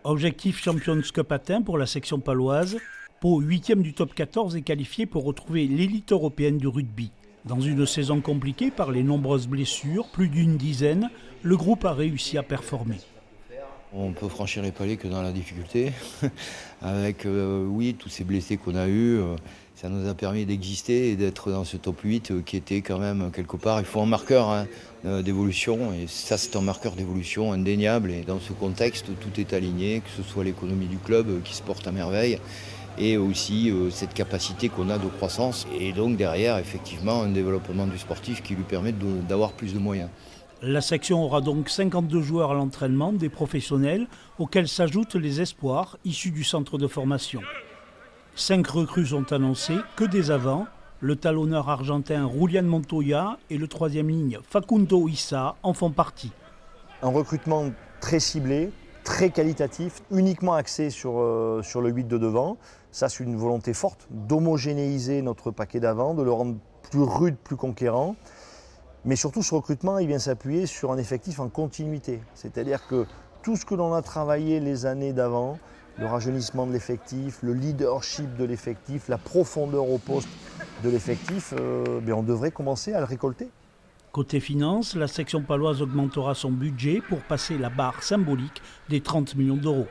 Objectif Champions Cup atteint pour la section paloise. Pau, 8e du top 14, est qualifié pour retrouver l'élite européenne du rugby. Dans une saison compliquée par les nombreuses blessures, plus d'une dizaine, le groupe a réussi à performer. On peut franchir les paliers que dans la difficulté. Avec, tous ces blessés qu'on a eus, ça nous a permis d'exister et d'être dans ce top 8 qui était quand même quelque part, il faut un marqueur d'évolution. Et ça, c'est un marqueur d'évolution indéniable. Et dans ce contexte, tout est aligné, que ce soit l'économie du club qui se porte à merveille et aussi cette capacité qu'on a de croissance. Et donc derrière, effectivement, un développement du sportif qui lui permet d'avoir plus de moyens. La section aura donc 52 joueurs à l'entraînement, des professionnels, auxquels s'ajoutent les espoirs issus du centre de formation. 5 recrues sont annoncées, que des avants. Le talonneur argentin Julián Montoya et le 3e ligne Facundo Issa en font partie. Un recrutement très ciblé, très qualitatif, uniquement axé sur le 8 de devant. Ça, c'est une volonté forte d'homogénéiser notre paquet d'avant, de le rendre plus rude, plus conquérant. Mais surtout, ce recrutement, il vient s'appuyer sur un effectif en continuité. C'est-à-dire que tout ce que l'on a travaillé les années d'avant, le rajeunissement de l'effectif, le leadership de l'effectif, la profondeur au poste de l'effectif, on devrait commencer à le récolter. Côté finances, la section paloise augmentera son budget pour passer la barre symbolique des 30 millions d'euros.